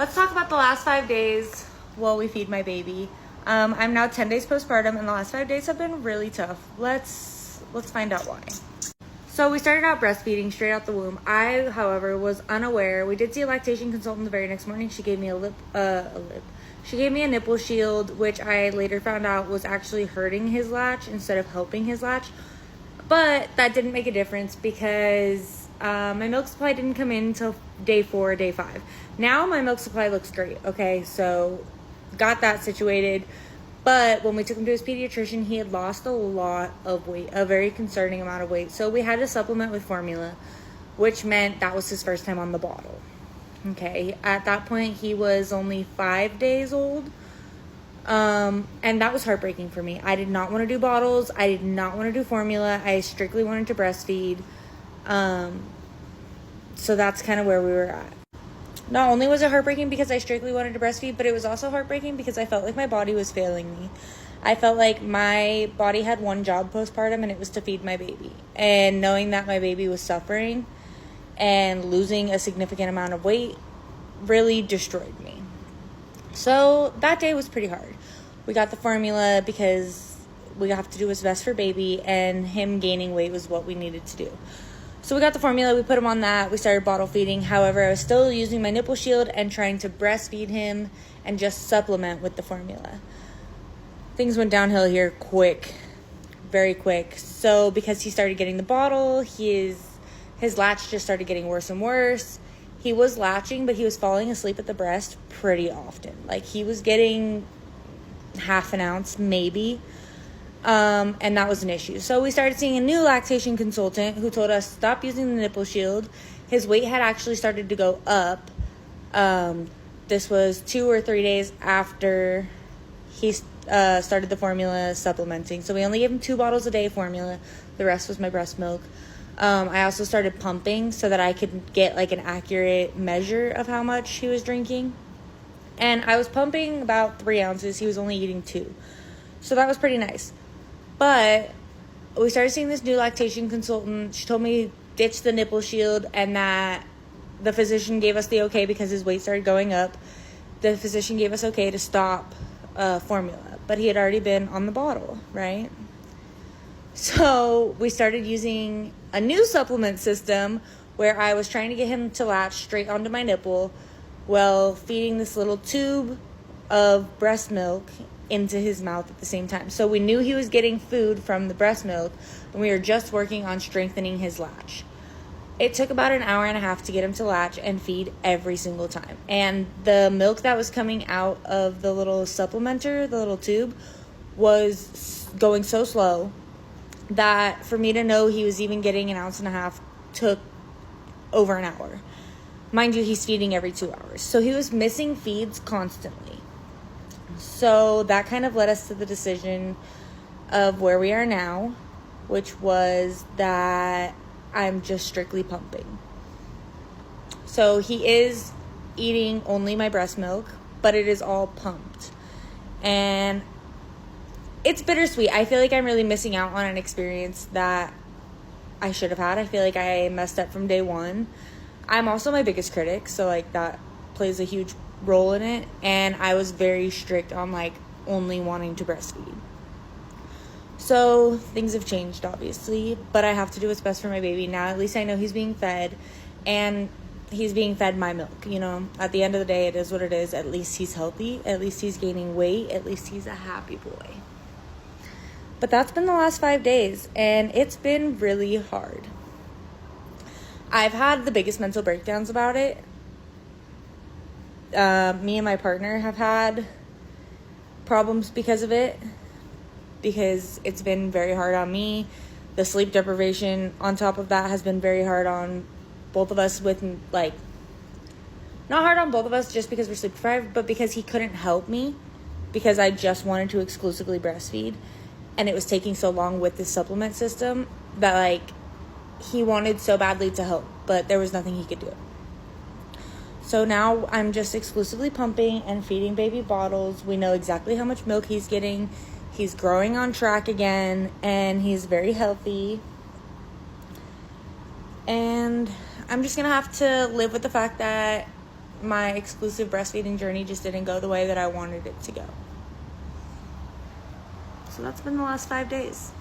Let's talk about the last 5 days while we feed my baby. I'm now 10 days postpartum, and the last 5 days have been really tough. Let's find out why. So we started out breastfeeding straight out the womb. I, however, was unaware. We did see a lactation consultant the very next morning. She gave me She gave me a nipple shield, which I later found out was actually hurting his latch instead of helping his latch. But that didn't make a difference because my milk supply didn't come in until day 4 or day 5. Now my milk supply looks great, okay? So got that situated. But when we took him to his pediatrician, he had lost a lot of weight, a very concerning amount of weight. So we had to supplement with formula, which meant that was his first time on the bottle. Okay, at that point, he was only 5 days old. And that was heartbreaking for me. I did not want to do bottles. I did not want to do formula. I strictly wanted to breastfeed. So that's kind of where we were at. Not only was it heartbreaking because I strictly wanted to breastfeed, but it was also heartbreaking because I felt like my body was failing me. I felt like my body had one job postpartum, and it was to feed my baby. And knowing that my baby was suffering and losing a significant amount of weight really destroyed me. So that day was pretty hard. We got the formula because we have to do what's best for baby, and him gaining weight was what we needed to do. So we got the formula, we put him on that, we started bottle feeding. However, I was still using my nipple shield and trying to breastfeed him and just supplement with the formula. Things went downhill here quick, very quick. So because he started getting the bottle, his latch just started getting worse and worse. He was latching, but he was falling asleep at the breast pretty often. Like, he was getting half an ounce, maybe. And that was an issue. So we started seeing a new lactation consultant who told us stop using the nipple shield. His weight had actually started to go up. This was 2 or 3 days after he started the formula supplementing. So we only gave him 2 bottles a day formula. The rest was my breast milk. I also started pumping so that I could get like an accurate measure of how much he was drinking. And I was pumping about 3 ounces. He was only eating 2. So that was pretty nice. But we started seeing this new lactation consultant. She told me ditch the nipple shield, and that the physician gave us the okay because his weight started going up. The physician gave us okay to stop formula, but he had already been on the bottle, right? So we started using a new supplement system where I was trying to get him to latch straight onto my nipple while feeding this little tube of breast milk into his mouth at the same time. So we knew he was getting food from the breast milk, and we were just working on strengthening his latch. It took about an hour and a half to get him to latch and feed every single time. And the milk that was coming out of the little supplementer, the little tube, was going so slow that for me to know he was even getting an ounce and a half took over an hour. Mind you, he's feeding every 2 hours. So he was missing feeds constantly. So that kind of led us to the decision of where we are now, which was that I'm just strictly pumping. So he is eating only my breast milk, but it is all pumped. And it's bittersweet. I feel like I'm really missing out on an experience that I should have had. I feel like I messed up from day one. I'm also my biggest critic, so like that plays a huge role in it. And I was very strict on like only wanting to breastfeed. So things have changed, obviously, but I have to do what's best for my baby. Now at least I know he's being fed, and he's being fed my milk. You know, at the end of the day, it is what it is. At least he's healthy. At least he's gaining weight. At least he's a happy boy. But that's been the last 5 days, and it's been really hard. I've had the biggest mental breakdowns about it. Me and my partner have had problems because of it, because it's been very hard on me. The sleep deprivation on top of that has been very hard on both of us, with like, not hard on both of us just because we're sleep deprived, but because he couldn't help me because I just wanted to exclusively breastfeed. And it was taking so long with this supplement system that like he wanted so badly to help, but there was nothing he could do. So now I'm just exclusively pumping and feeding baby bottles. We know exactly how much milk he's getting. He's growing on track again, and he's very healthy. And I'm just going to have to live with the fact that my exclusive breastfeeding journey just didn't go the way that I wanted it to go. So that's been the last 5 days.